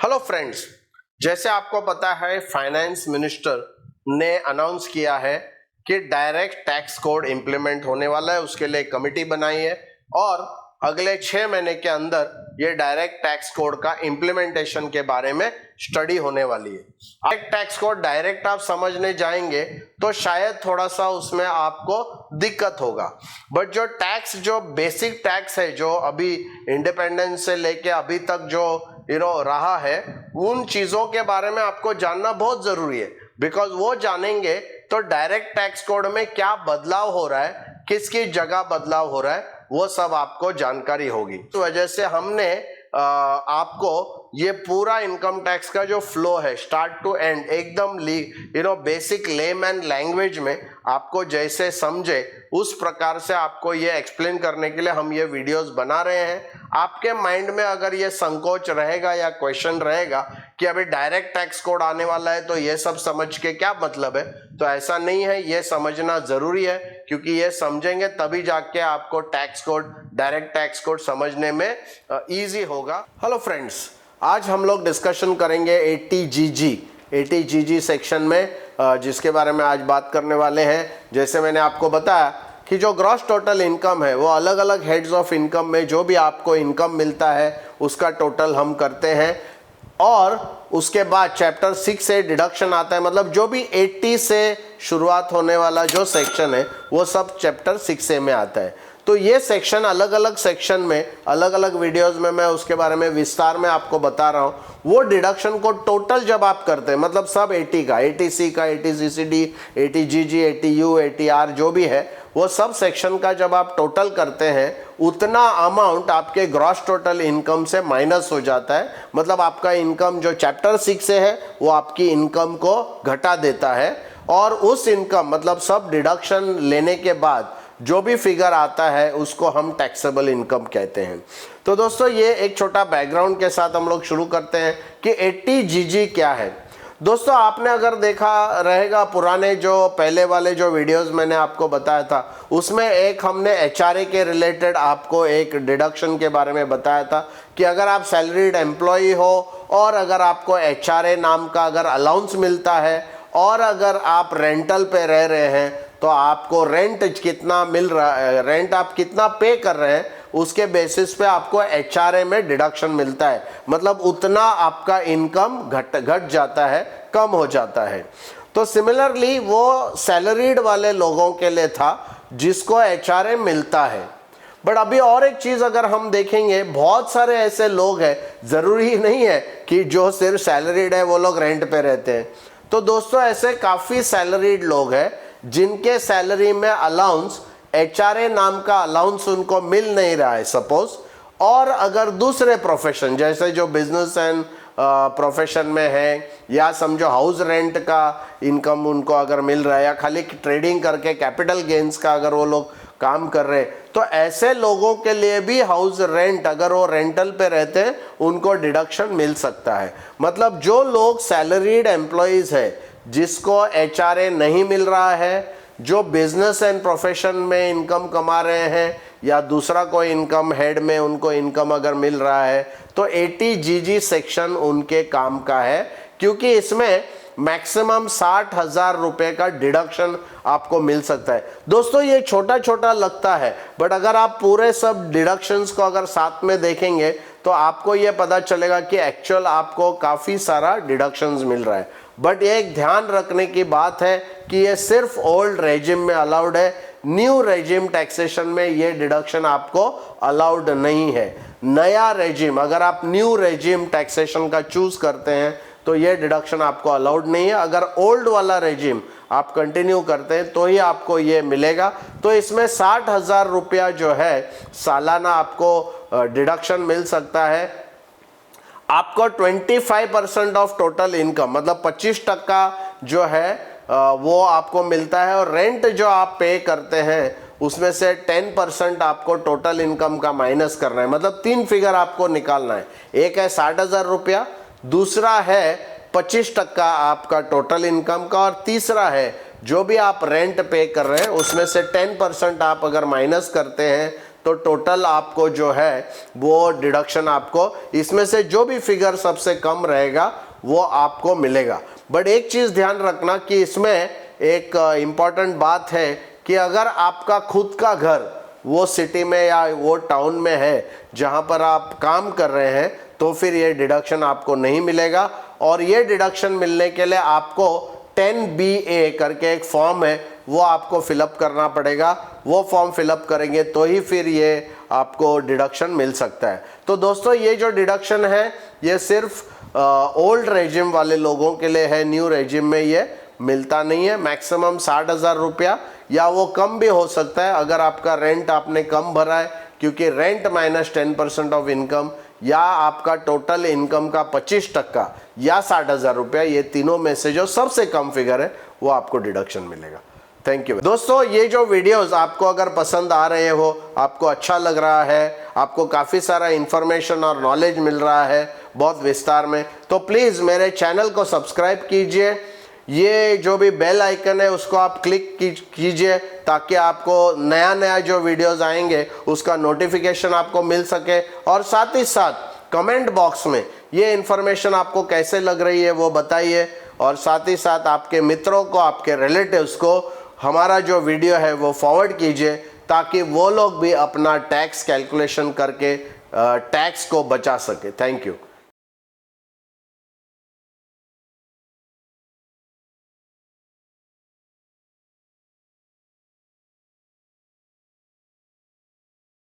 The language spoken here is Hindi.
हेलो फ्रेंड्स, जैसे आपको पता है फाइनेंस मिनिस्टर ने अनाउंस किया है कि डायरेक्ट टैक्स कोड इंप्लीमेंट होने वाला है। उसके लिए कमेटी बनाई है और अगले 6 महीने के अंदर ये डायरेक्ट टैक्स कोड का इंप्लीमेंटेशन के बारे में स्टडी होने वाली है। डायरेक्ट टैक्स कोड डायरेक्ट आप समझने जाएंगे तो शायद थोड़ा सा उसमें आपको दिक्कत होगा, बट जो बेसिक टैक्स है, जो अभी इंडिपेंडेंस से लेके अभी तक जो रहा है, उन चीजों के बारे में आपको जानना बहुत जरूरी है। बिकॉज वो जानेंगे तो डायरेक्ट टैक्स कोड में क्या बदलाव हो रहा है, किसकी जगह बदलाव हो रहा है, वो सब आपको जानकारी होगी। तो वजह से हमने आपको ये पूरा इनकम टैक्स का जो फ्लो है स्टार्ट टू एंड एकदम बेसिक लेमैन लैंग्वेज में आपको जैसे समझे उस प्रकार से आपको ये एक्सप्लेन करने के लिए हम ये वीडियोस बना रहे हैं। आपके माइंड में अगर ये संकोच रहेगा या क्वेश्चन रहेगा कि अभी डायरेक्ट टैक्स कोड आने वाला है तो ये सब समझ के क्या मतलब है, तो ऐसा नहीं है। ये समझना जरूरी है क्योंकि ये समझेंगे तभी जाके आपको tax code, direct tax code समझने में इजी होगा। हेलो फ्रेंड्स, आज हम लोग डिस्कशन करेंगे 80GG सेक्शन में, जिसके बारे में आज बात करने वाले हैं। जैसे मैंने आपको बताया कि जो ग्रॉस टोटल इनकम है वो अलग अलग हेड्स ऑफ इनकम में जो भी आपको इनकम मिलता है उसका टोटल हम करते हैं, और उसके बाद चैप्टर 6 से डिडक्शन आता है। मतलब जो भी 80 से शुरुआत होने वाला जो सेक्शन है वो सब चैप्टर 6 में आता है। तो ये सेक्शन अलग अलग सेक्शन में अलग अलग वीडियोस में मैं उसके बारे में विस्तार में आपको बता रहा हूँ। वो डिडक्शन को टोटल जब आप करते हैं, मतलब सब 80 का, 80C का, 80CCD, 80GG, 80U, 80R जो भी है वो सब सेक्शन का जब आप टोटल करते हैं उतना अमाउंट आपके ग्रॉस टोटल इनकम से माइनस हो जाता है। मतलब आपका इनकम जो चैप्टर 6 से है वो आपकी इनकम को घटा देता है, और उस इनकम मतलब सब डिडक्शन लेने के बाद जो भी फिगर आता है उसको हम टैक्सेबल इनकम कहते हैं। तो दोस्तों ये एक छोटा बैकग्राउंड के साथ हम लोग शुरू करते हैं कि 80GG क्या है। दोस्तों आपने अगर देखा रहेगा पुराने जो पहले वाले जो वीडियोस मैंने आपको बताया था उसमें एक हमने HRA के रिलेटेड आपको एक डिडक्शन के बारे में बताया था कि अगर आप सैलरीड एम्प्लॉय हो और अगर आपको HRA नाम का अगर अलाउंस मिलता है और अगर आप रेंटल पे रह रहे हैं तो आपको रेंट कितना मिल रहा है, रेंट आप कितना पे कर रहे हैं उसके बेसिस पे आपको HRA में डिडक्शन मिलता है। मतलब उतना आपका इनकम घट जाता है, कम हो जाता है। तो सिमिलरली वो सैलरीड वाले लोगों के लिए था जिसको HRA मिलता है। बट अभी और एक चीज अगर हम देखेंगे, बहुत सारे ऐसे लोग हैं, जरूरी नहीं है कि जो सिर्फ सैलरीड है वो लोग रेंट पे रहते हैं। तो दोस्तों ऐसे काफी सैलरीड लोग हैं जिनके सैलरी में अलाउंस, HRA नाम का अलाउंस उनको मिल नहीं रहा है सपोज, और अगर दूसरे प्रोफेशन जैसे जो बिजनेस एंड प्रोफेशन में है, या समझो हाउस रेंट का इनकम उनको अगर मिल रहा है, या खाली ट्रेडिंग करके कैपिटल गेन्स का अगर वो लोग काम कर रहे हैं, तो ऐसे लोगों के लिए भी हाउस रेंट अगर वो रेंटल पे रहते हैं उनको डिडक्शन मिल सकता है। मतलब जो लोग सैलरीड एम्प्लॉयज है जिसको HRA नहीं मिल रहा है, जो बिजनेस एंड प्रोफेशन में इनकम कमा रहे हैं या दूसरा कोई इनकम हेड में उनको इनकम अगर मिल रहा है, तो 80GG सेक्शन उनके काम का है, क्योंकि इसमें मैक्सिमम 60,000 रुपए का डिडक्शन आपको मिल सकता है। दोस्तों ये छोटा छोटा लगता है, बट अगर आप पूरे सब डिडक्शंस को अगर साथ में देखेंगे तो आपको ये पता चलेगा कि एक्चुअल आपको काफी सारा डिडक्शंस मिल रहा है। बट ये एक ध्यान रखने की बात है कि ये सिर्फ ओल्ड रेजिम में अलाउड है, न्यू रेजिम टैक्सेशन में ये डिडक्शन आपको अलाउड नहीं है। नया रेजिम, अगर आप न्यू रेजिम टैक्सेशन का चूज करते हैं तो ये डिडक्शन आपको अलाउड नहीं है। अगर ओल्ड वाला रेजिम आप कंटिन्यू करते हैं तो ही आपको ये मिलेगा। तो इसमें 60,000 रुपया जो है सालाना आपको डिडक्शन मिल सकता है। आपको 25% ऑफ टोटल इनकम मतलब 25% जो है वो आपको मिलता है, और रेंट जो आप पे करते हैं उसमें से 10% आपको टोटल इनकम का माइनस करना है। मतलब 3 फिगर आपको निकालना है, एक है 60,000 रुपया, दूसरा है 25% आपका टोटल इनकम का, और तीसरा है जो भी आप रेंट पे कर रहे हैं उसमें से 10% आप अगर माइनस करते हैं तो टोटल आपको जो है वो डिडक्शन आपको इसमें से जो भी फिगर सबसे कम रहेगा वो आपको मिलेगा। बट एक चीज ध्यान रखना कि इसमें एक इम्पॉर्टेंट बात है कि अगर आपका खुद का घर वो सिटी में या वो टाउन में है जहां पर आप काम कर रहे हैं तो फिर ये डिडक्शन आपको नहीं मिलेगा। और ये डिडक्शन मिलने के लिए आपको 10BA करके एक फॉर्म है वो आपको फिलअप करना पड़ेगा। वो फॉर्म फिलअप करेंगे तो ही फिर ये आपको डिडक्शन मिल सकता है। तो दोस्तों ये जो डिडक्शन है ये सिर्फ ओल्ड रेजिम वाले लोगों के लिए है, न्यू रेजिम में ये मिलता नहीं है। मैक्सिमम 60,000 रुपया या वो कम भी हो सकता है अगर आपका रेंट आपने कम भरा है, क्योंकि रेंट माइनस 10% ऑफ इनकम या आपका टोटल इनकम का 25% या 60,000 रुपया, ये तीनों में से जो सबसे कम फिगर है वो आपको डिडक्शन मिलेगा। थैंक यू दोस्तों। ये जो वीडियोस आपको अगर पसंद आ रहे हो, आपको अच्छा लग रहा है, आपको काफ़ी सारा इंफॉर्मेशन और नॉलेज मिल रहा है बहुत विस्तार में, तो प्लीज़ मेरे चैनल को सब्सक्राइब कीजिए। ये जो भी बेल आइकन है उसको आप क्लिक कीजिए ताकि आपको नया नया जो वीडियोस आएंगे उसका नोटिफिकेशन आपको मिल सके। और साथ ही साथ कमेंट बॉक्स में ये इन्फॉर्मेशन आपको कैसे लग रही है वो बताइए। और साथ ही साथ आपके मित्रों को, आपके रिलेटिव्स को हमारा जो वीडियो है वो फॉरवर्ड कीजिए ताकि वो लोग भी अपना टैक्स कैलकुलेशन करके टैक्स को बचा सके। Thank you.